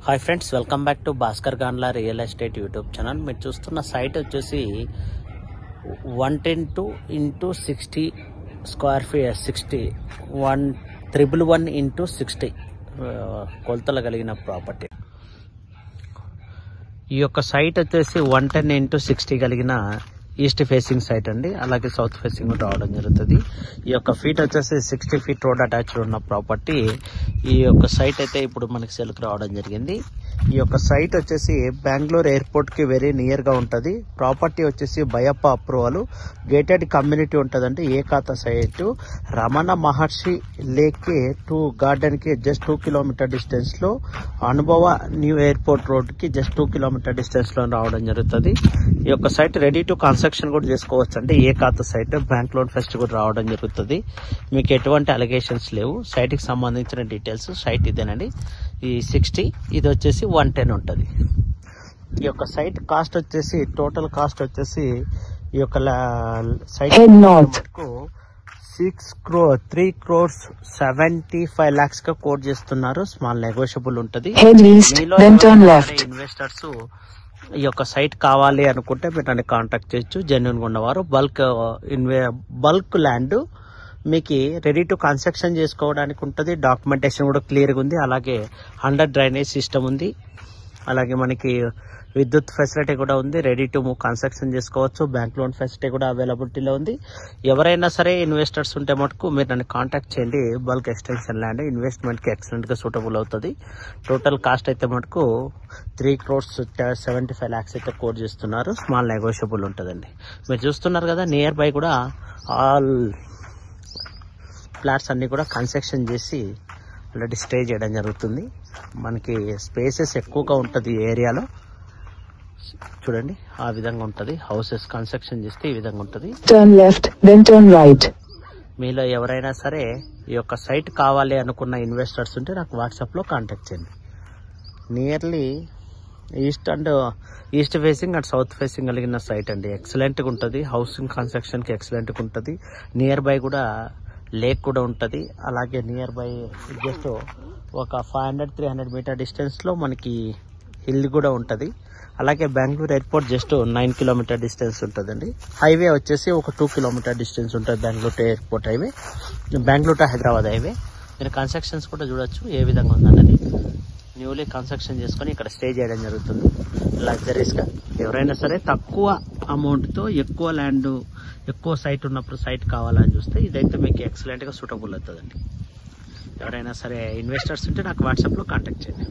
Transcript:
Hi friends, welcome back to Bhaskar Ganla real estate YouTube channel. మీరు చూస్తున్న site వచ్చేసి 110x60 square feet 111x60 కొలతలు కలిగిన ప్రాపర్టీ. ఈ యొక్క సైట్ వచ్చేసి 110x60 కలిగిన ఈస్ట్ ఫేసింగ్ సైట్ అండి. అలాగే సౌత్ ఫేసింగ్ రావడం జరుగుతుంది. ఈ యొక్క ఫీట్ వచ్చేసి 60 feet రోడ్ అటాచ్డ్ ఉన్న ప్రాపర్టీ. ఈ యొక్క సైట్ అయితే ఇప్పుడు మనకి సెల్కి రావడం జరిగింది. ఈ యొక్క సైట్ వచ్చేసి బెంగళూరు ఎయిర్పోర్ట్ కి వెరీ నియర్ గా ఉంటది. ప్రాపర్టీ వచ్చేసి బయప్ప అప్రూవల్, గేటెడ్ కమ్యూనిటీ ఉంటదండి. ఏకాత సైట్ రమణ మహర్షి లేక్ కి గార్డెన్ కి జస్ట్ 2 kilometer డిస్టెన్స్ లో, అనుభవ న్యూ ఎయిర్పోర్ట్ రోడ్ కి జస్ట్ 2 kilometer డిస్టెన్స్ లో రావడం జరుగుతుంది. ఈ యొక్క సైట్ రెడీ టు కన్స్ట్రక్షన్ కూడా చేసుకోవచ్చు అండి. ఏకాత సైట్ బ్యాంక్ లోన్ ఫెస్ట్ కూడా రావడం జరుగుతుంది. మీకు ఎటువంటి అలిగేషన్స్ లేవు. సైట్ కి సంబంధించిన డీటెయిల్స్ సైట్ ఇదేనండి. ఈ 60, ఇది వచ్చేసి 110 ఉంటుంది. ఈ యొక్క సైట్ కాస్ట్ వచ్చేసి టోటల్ కాస్ట్ వచ్చేసి ఈ యొక్క సైట్ 3 crores 75 lakhs గా కోట్ చేస్తున్నారు. స్మాల్ నెగోషియబుల్ ఉంటుంది. ఇన్వెస్టర్స్ ఈ యొక్క సైట్ కావాలి అనుకుంటే మీరు నన్ను కాంటాక్ట్ చేయొచ్చు. జెన్యున్ గా ఉన్నవారు. బల్క్ ల్యాండ్ మీకు రెడీ టు కన్స్ట్రక్షన్ చేసుకోవడానికి ఉంటుంది. డాక్యుమెంటేషన్ కూడా క్లియర్ గా ఉంది. అలాగే అండర్ డ్రైనేజ్ సిస్టమ్ ఉంది. అలాగే మనకి విద్యుత్ ఫెసిలిటీ కూడా ఉంది. రెడీ టు మూవ్ కన్స్ట్రక్షన్ చేసుకోవచ్చు. బ్యాంక్ లోన్ ఫెసిలిటీ కూడా అవైలబిలిటీలో ఉంది. ఎవరైనా సరే ఇన్వెస్టర్స్ ఉంటే మటుకు మీరు నన్ను కాంటాక్ట్ చేయండి. బల్క్ ఎక్స్టెన్షన్ ల్యాండ్ ఇన్వెస్ట్మెంట్ కి ఎక్సలెంట్ గా సూటబుల్ అవుతుంది. టోటల్ కాస్ట్ అయితే మటుకు 3 crores 75 lakhs అయితే కోట్ చేస్తున్నారు. స్మాల్ నెగోషియబుల్ ఉంటుందండి. మీరు చూస్తున్నారు కదా, నియర్ బై కూడా ఆల్ ఫ్లాట్స్ అన్ని కూడా కన్స్ట్రక్షన్ చేసి ఆల్రెడీ స్టే చేయడం జరుగుతుంది. మనకి స్పేసెస్ ఎక్కువగా ఉంటుంది ఈ ఏరియాలో. చూడండి, ఆ విధంగా ఉంటుంది. హౌసెస్ కన్స్ట్రక్షన్ చేస్తే ఈ విధంగా ఉంటుంది. Turn left then turn right. మీలో ఎవరైనా సరే ఈ యొక్క సైట్ కావాలి అనుకున్న ఇన్వెస్టర్స్ ఉంటే నాకు వాట్సాప్ లో కాంటాక్ట్ చేయండి. Nearly east facing and south facing కలిగిన సైట్ అండి. ఎక్సలెంట్ గా ఉంటుంది. హౌసింగ్ కన్స్ట్రక్షన్ కి ఎక్సలెంట్ గా ఉంటుంది. నియర్ బై కూడా లేక్ కూడా ఉంటుంది. అలాగే నియర్ బై జస్ట్ ఒక 500-300 meter డిస్టెన్స్ లో మనకి హిల్ కూడా ఉంటుంది. అలాగే Bengaluru airport just 9 kilometer distance ఉంటుందండి. హైవే వచ్చేసి ఒక 2 kilometer డిస్టెన్స్ ఉంటుంది. Bengaluru to airport highway, Bengaluru to Hyderabad highway. మీరు కన్స్ట్రక్షన్స్ కూడా చూడొచ్చు ఏ విధంగా ఉందన్నది. న్యూలీ కన్స్ట్రక్షన్ చేసుకొని ఇక్కడ స్టే చేయడం జరుగుతుంది. లగ్జరీస్ గా ఎవరైనా సరే తక్కువ అమౌంట్ తో ఎక్కువ ల్యాండ్, ఎక్కువ సైట్ ఉన్నప్పుడు సైట్ కావాలని చూస్తే ఇదైతే మీకు ఎక్సలెంట్ గా సూటబుల్ అవుతుందండి. ఎవరైనా సరే ఇన్వెస్టర్స్ ఉంటే నాకు వాట్సాప్ లో కాంటాక్ట్ చేయండి.